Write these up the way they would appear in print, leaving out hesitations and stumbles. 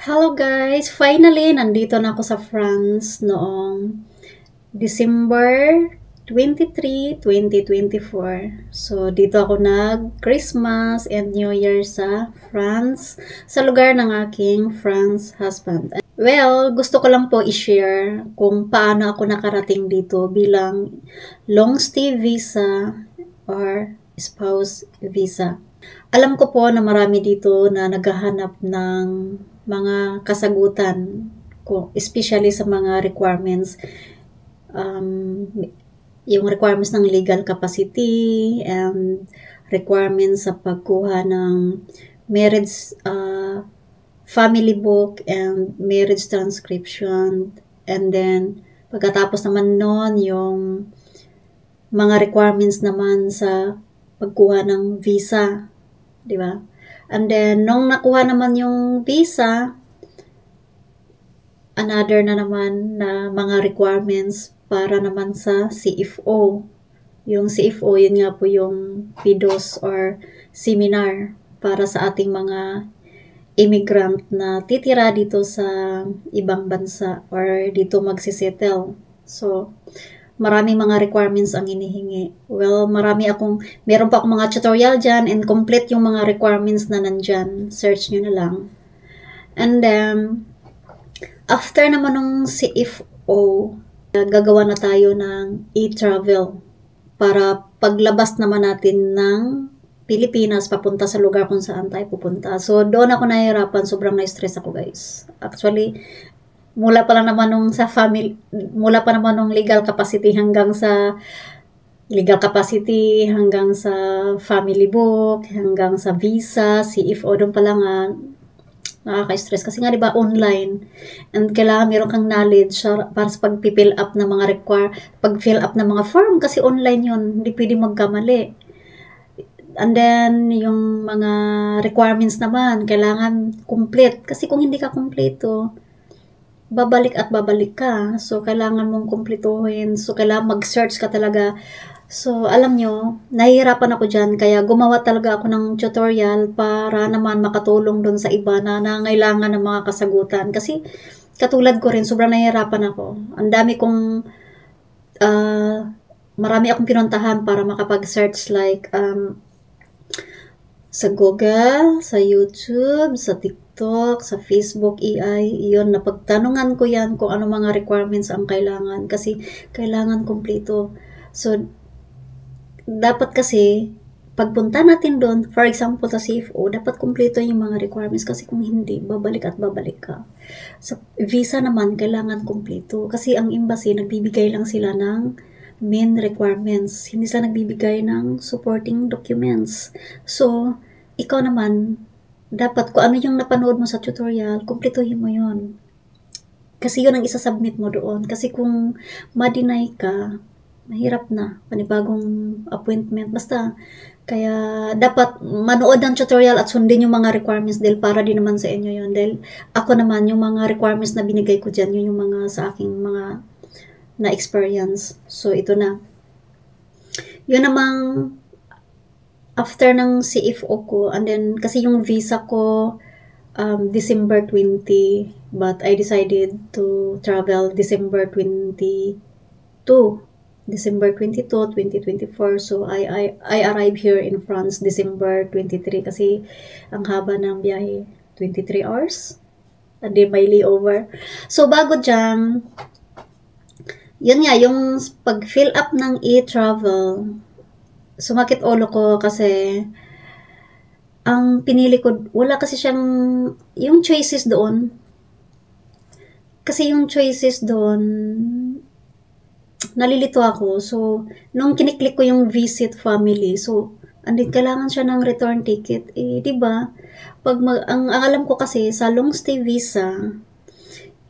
Hello guys! Finally, nandito na ako sa France noong December 23, 2024. So, dito ako nag-Christmas and New Year sa France, sa lugar ng aking France husband. Well, gusto ko lang po i-share kung paano ako nakarating dito bilang long stay visa or spouse visa. Alam ko po na marami dito na naghahanap ng mga kasagutan ko, especially sa mga requirements, yung requirements ng legal capacity and requirements sa pagkuha ng marriage family book and marriage transcription, and then pagkatapos naman nun yung mga requirements naman sa pagkuha ng visa, di ba? And then, nung nakuha naman yung visa, another na naman na mga requirements para naman sa CFO. Yung CFO, yun nga po yung PIDOS or seminar para sa ating mga immigrant na titira dito sa ibang bansa or dito magsisettle. So, maraming mga requirements ang inihingi. Well, meron pa akong mga tutorial dyan and complete yung mga requirements na nandyan. Search nyo na lang. And then, after naman ng CFO, gagawa na tayo ng e-travel para paglabas naman natin ng Pilipinas papunta sa lugar kung saan tayo pupunta. So, doon ako nahihirapan. Sobrang na-stress ako, guys. Actually, mula pa naman nung legal capacity hanggang sa family book, hanggang sa visa, CFO, doon pa lang nakaka-stress. Kasi nga, di ba, online. And kailangan meron kang knowledge para sa pag-fill up ng mga form. Kasi online yun. Hindi pwede magkamali. And then, yung mga requirements naman, kailangan complete. Kasi kung hindi ka kompleto, babalik at babalik ka. So, kailangan mong kumpletuhin. So, kailangan mag-search ka talaga. So, alam nyo, nahihirapan ako dyan. Kaya gumawa talaga ako ng tutorial para naman makatulong doon sa iba na nangailangan ng mga kasagutan. Kasi, katulad ko rin, sobrang nahihirapan ako. Ang dami kong, marami akong pinuntahan para makapag-search like, sa Google, sa YouTube, sa TikTok, sa Facebook, AI, yun, napagtanungan ko yan kung ano mga requirements ang kailangan kasi kailangan kumpleto. So, dapat kasi, pagpunta natin doon, for example, sa CFO, dapat kumpleto yung mga requirements kasi kung hindi, babalik at babalik ka. So, visa naman, kailangan kumpleto kasi ang embassy, nagbibigay lang sila ng main requirements. Hindi sila nagbibigay ng supporting documents. So, ikaw naman, dapat kung ano yung napanood mo sa tutorial, kumpletuhin mo yun. Kasi yun ang isasubmit mo doon. Kasi kung ma-deny ka, mahirap na. Panibagong appointment. Basta, kaya dapat manood ng tutorial at sundin yung mga requirements dahil para din naman sa inyo yun. Dahil ako naman, yung mga requirements na binigay ko dyan, yun yung mga sa aking mga na-experience. So, ito na. Yun namang after ng CFO ko, and then, kasi yung visa ko, December 20, but I decided to travel December 22, 2024. So, I arrived here in France December 23 kasi ang haba ng biyahe, 23 hours. And then, may layover. So, bago dyan, yun nga, yung pag-fill up ng e-travel, sumakit ulo ko kasi ang pinili ko, wala kasi siyang, yung choices doon, nalilito ako. So, nung kiniklik ko yung visit family, so, andin kailangan siya ng return ticket. Diba? Ang alam ko kasi, sa long stay visa,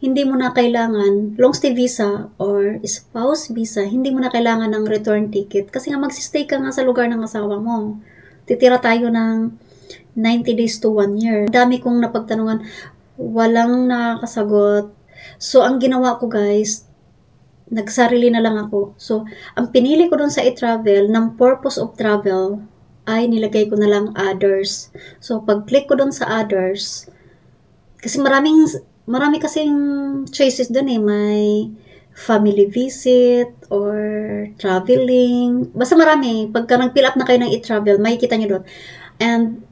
hindi mo na kailangan, long stay visa or spouse visa, hindi mo na kailangan ng return ticket. Kasi nga magsistay ka nga sa lugar ng asawa mo. Titira tayo ng 90 days to 1 year. Dami kong napagtanungan, walang nakakasagot. So, ang ginawa ko guys, nagsarili na lang ako. So, ang pinili ko dun sa e-travel, ng purpose of travel, ay nilagay ko na lang others. So, pag-click ko dun sa others, Kasi marami kasing choices doon eh. May family visit or traveling. Basta marami. Pagka nag-fill up na kayo ng i-travel, makikita nyo doon. And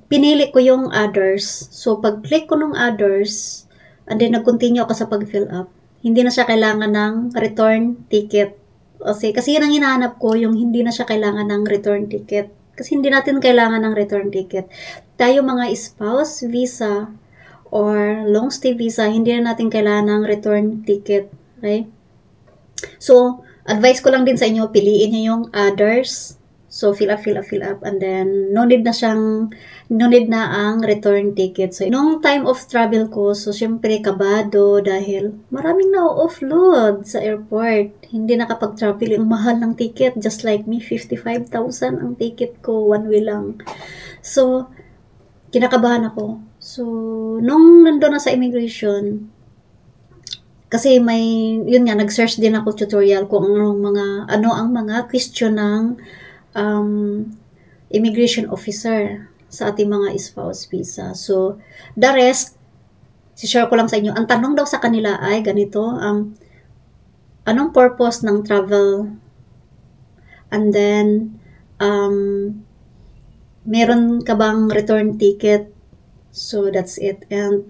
pinili ko yung others. So, pag-click ko ng others, and then nag-continue ako sa pag-fill up, hindi na siya kailangan ng return ticket. Kasi yun ang hinahanap ko, yung hindi na siya kailangan ng return ticket. Kasi hindi natin kailangan ng return ticket. Tayo mga spouse visa or long stay visa, hindi na natin kailangan ng return ticket. Okay? So, advice ko lang din sa inyo, piliin nyo yung others. So, fill up, and then, no need na ang return ticket. So, nung time of travel ko, so, syempre, kabado dahil maraming na-offload sa airport. Hindi nakapag-travel, yung mahal ng ticket, just like me, 55,000 ang ticket ko, one way lang. So, kinakabahan ako. So, nung nandun na sa immigration, kasi yun nga, nag-search din ako tutorial kung ano ang mga question ng immigration officer sa ating mga spouse visa. So, the rest, share ko lang sa inyo. Ang tanong daw sa kanila ay ganito, anong purpose ng travel? And then, meron ka bang return ticket? So, that's it. And,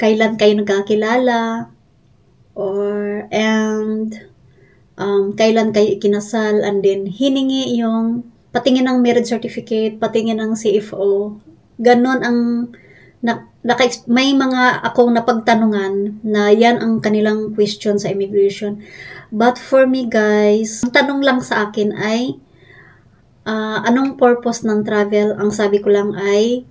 kailan kayo nagkakilala? Kailan kayo ikinasal? And then, hiningi yung patingin ng marriage certificate, patingin ng CFO. Ganon ang may mga akong napagtanungan na yan ang kanilang question sa immigration. But for me guys, ang tanong lang sa akin ay anong purpose ng travel? Ang sabi ko lang ay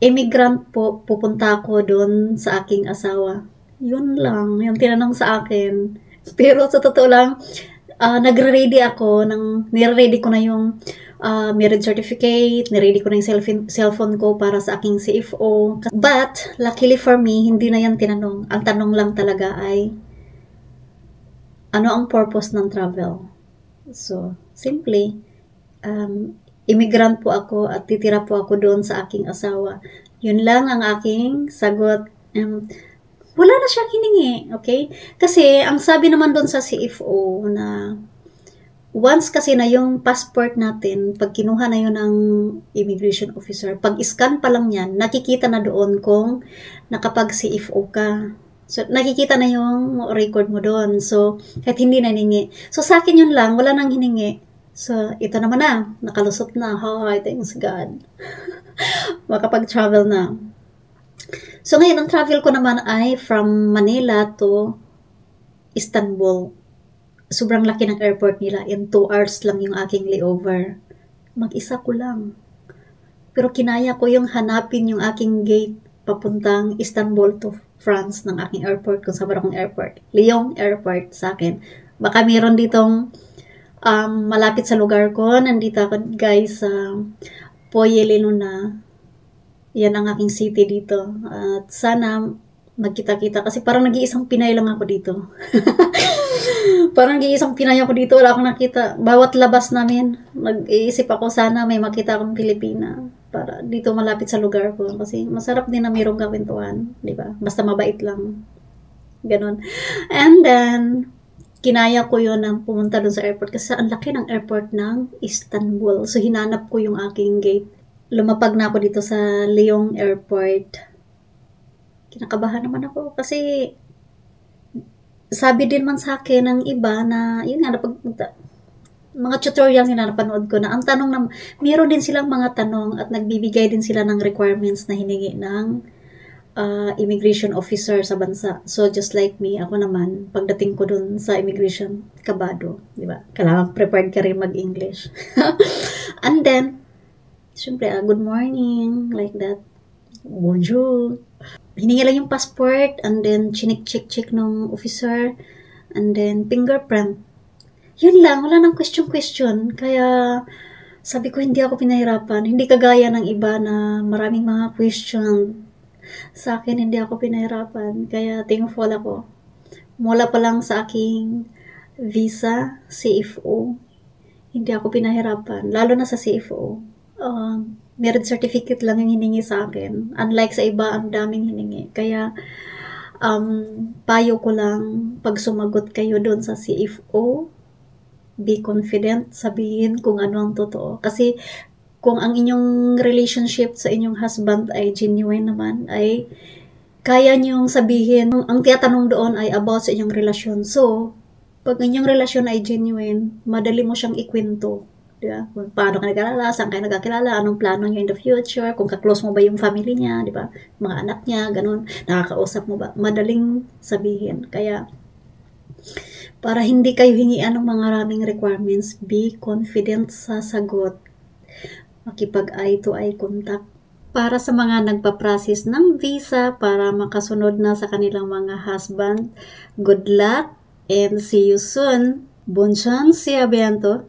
immigrant po, pupunta ako doon sa aking asawa. Yun lang, yung tinanong sa akin. Pero sa totoo lang, nagre-ready ako, nire-ready ko na yung marriage certificate, nire-ready ko na yung cellphone ko para sa aking CFO. But, luckily for me, hindi na yan tinanong. Ang tanong lang talaga ay, ano ang purpose ng travel? So, simply, immigrant po ako at titira po ako doon sa aking asawa. Yun lang ang aking sagot. Wala na siyang hiningi, okay? Kasi, ang sabi naman doon sa CFO na once kasi na yung passport natin, pag kinuha na yun ng immigration officer, pag scan pa lang yan, nakikita na doon kung nakapag-CFO ka. So, nakikita na yung record mo doon. So, kahit hindi na hiningi. So, sa akin yun lang, wala nang hiningi. So, ito naman na, nakalusot na. Hi, thanks God. Makapag-travel na. So, ngayon, ang travel ko naman ay from Manila to Istanbul. Sobrang laki ng airport nila. In 2 hours lang yung aking layover. Mag-isa ko lang. Pero kinaya ko yung hanapin yung aking gate papuntang Istanbul to France ng aking airport, kung saan akong airport. Lyon Airport sa akin. Baka mayroon ditong malapit sa lugar ko. Nandito ako guys sa Poyeleluna. Yan ang aking city dito. At sana magkita-kita kasi parang nag-iisang Pinay lang ako dito. Parang nag-iisang Pinay ako dito. Wala akong nakita. Bawat labas namin, nag-iisip ako sana may makita akong Pilipina. Para dito malapit sa lugar ko. Kasi masarap din na mayroong kakwentuhan. Diba? Basta mabait lang. Ganon. And then, kinaya ko yun na pumunta dun sa airport. Kasi ang laki ng airport ng Istanbul. So, hinanap ko yung aking gate. Lumapag na ako dito sa Lyon Airport. Kinakabahan naman ako kasi sabi din man sa akin ng iba na yun nga, mga tutorials na napanood ko na ang tanong na mayroon din silang mga tanong at nagbibigay din sila ng requirements na hiningi ng immigration officer sa bansa. So just like me, ako naman pagdating ko dun sa immigration, kabado, di ba? Kailangan prepared ka rin mag-English. And then siyempre, good morning, like that. Bonjour. Hiningi lang yung passport, and then chinik-check ng officer, and then fingerprint. Yun lang, wala nang question. Kaya, sabi ko, hindi ako pinahirapan. Hindi kagaya ng iba na maraming mga question. Sa akin, hindi ako pinahirapan. Kaya, thankful ako. Mula pa lang sa aking visa, CFO, hindi ako pinahirapan. Lalo na sa CFO. Marriage certificate lang yung hiningi sa akin. Unlike sa iba, ang daming hiningi. Kaya, payo ko lang, pag sumagot kayo doon sa CFO, be confident, sabihin kung ano ang totoo. Kasi, kung ang inyong relationship sa inyong husband ay genuine naman, ay kaya niyong sabihin, ang tiyatanong doon ay about sa inyong relasyon. So, pag inyong relasyon ay genuine, madali mo siyang ikwento. Diba? Kung paano ka nagkilala, saan kayo nagkakilala, anong plano niyo in the future, kung kaklose mo ba yung family niya, di ba? Mga anak niya, ganun. Nakakausap mo ba? Madaling sabihin. Kaya, para hindi kayo hingian ng mga maraming requirements, be confident sa sagot. Makipag eye-to-eye contact para sa mga nagpa-process ng visa para makasunod na sa kanilang mga husband. Good luck and see you soon. Bon chance, si Abianto.